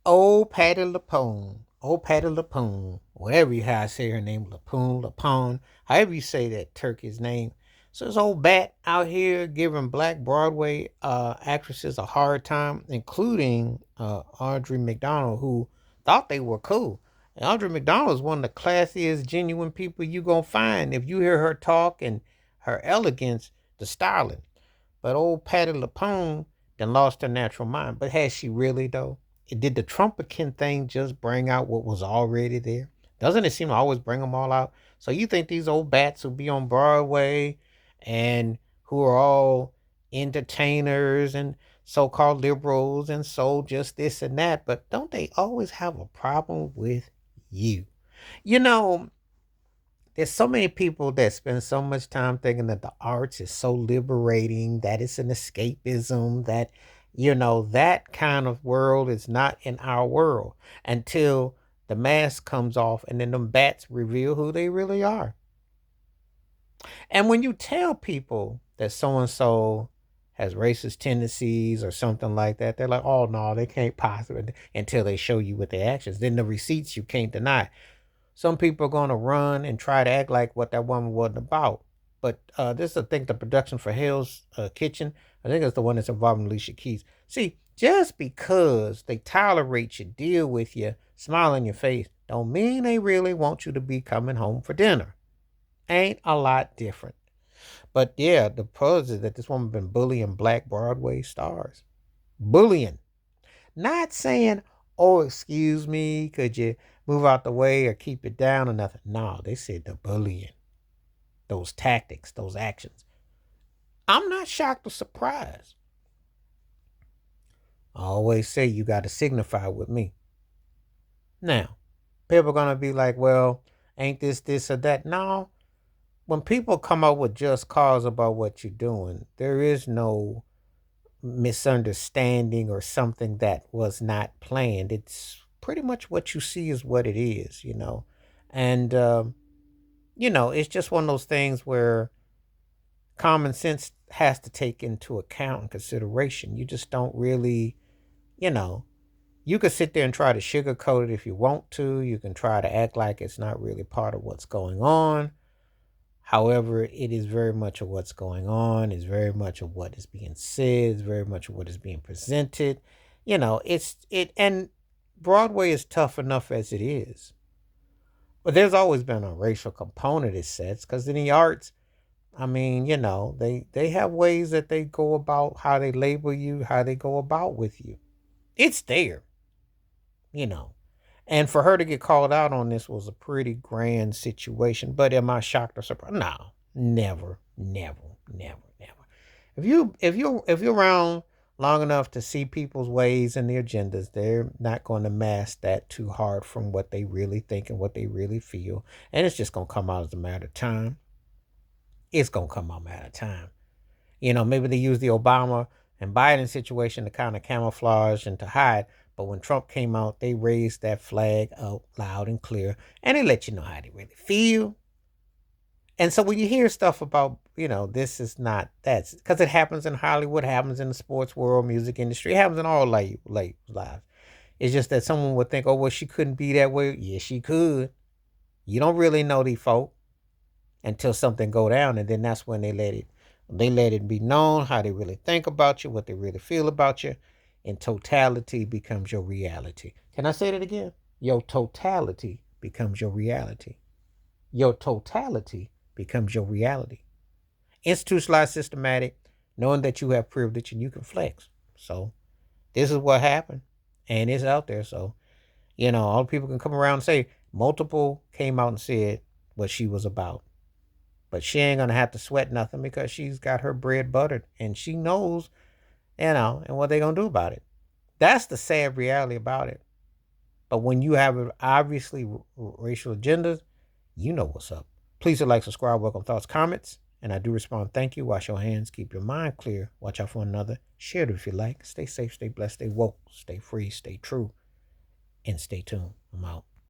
Old Patti Lupone. Old Patti Lupone. Whatever you how I say her name, Lupone, however you say that turkey's name. So this old bat out here giving Black Broadway actresses a hard time, including Audrey McDonald, who thought they were cool. And Audrey McDonald is one of the classiest, genuine people you gonna find if you hear her talk and her elegance, the styling. But old Patti LuPone then lost her natural mind. But has she really though? Did the Trumpican thing just bring out what was already there? Doesn't it seem to always bring them all out? So you think these old bats who be on Broadway and who are all entertainers and so-called liberals and so just this and that, but don't they always have a problem with you? You know, there's so many people that spend so much time thinking that the arts is so liberating, that it's an escapism, that, that kind of world is not in our world until the mask comes off and then them bats reveal who they really are. And when you tell people that so and so has racist tendencies or something like that, they're like, oh no, they can't possibly until they show you with their actions. Then the receipts you can't deny. Some people are going to run and try to act like what that woman wasn't about. But this, I think, the production for Hell's Kitchen, I think it's the one that's involving Alicia Keys. See, just because they tolerate you, deal with you, smile in your face, don't mean they really want you to be coming home for dinner. Ain't a lot different. But yeah, the pros is that this woman been bullying Black Broadway stars. Bullying. Not saying, oh, excuse me, could you move out the way or keep it down or nothing. No, they said the bullying, those tactics, those actions. I'm not shocked or surprised. I always say you got to signify with me. Now, people are going to be like, well, ain't this, or that? No. When people come up with just cause about what you're doing, there is no misunderstanding or something that was not planned. It's pretty much what you see is what it is. And, it's just one of those things where common sense has to take into account and consideration. You just don't really, you know, you could sit there and try to sugarcoat it if you want to. You can try to act like it's not really part of what's going on. However, it is very much of what's going on. It's very much of what is being said. It's very much of what is being presented. And Broadway is tough enough as it is. But there's always been a racial component, it says, because in the arts, I mean, they have ways that they go about how they label you, how they go about with you. It's there, you know. And for her to get called out on this was a pretty grand situation. But am I shocked or surprised? No, never, never, never, never. If you're around long enough to see people's ways and their agendas, they're not going to mask that too hard from what they really think and what they really feel. And it's just gonna come out as a matter of time. It's gonna come out a matter of time. Maybe they use the Obama and Biden situation to kind of camouflage and to hide. But when Trump came out, they raised that flag out loud and clear, and they let you know how they really feel. And so when you hear stuff about, this is not that's because it happens in Hollywood, happens in the sports world, music industry, it happens in all lives. It's just that someone would think, oh, well, she couldn't be that way. Yes, she could. You don't really know these folk until something go down, and then that's when they let it be known how they really think about you, what they really feel about you, and totality becomes your reality. Can I say that again? Your totality becomes your reality. Your totality becomes your reality. Institutionalized, systematic, knowing that you have privilege and you can flex. So this is what happened, and it's out there. So all people can come around and say multiple came out and said what she was about. But she ain't gonna have to sweat nothing because she's got her bread buttered and she knows, and what they gonna do about it. That's the sad reality about it. But when you have obviously racial agendas, you know what's up. Please like, subscribe, welcome thoughts, comments, and I do respond. Thank you. Wash your hands. Keep your mind clear. Watch out for one another. Share it if you like. Stay safe. Stay blessed. Stay woke. Stay free. Stay true. And stay tuned. I'm out.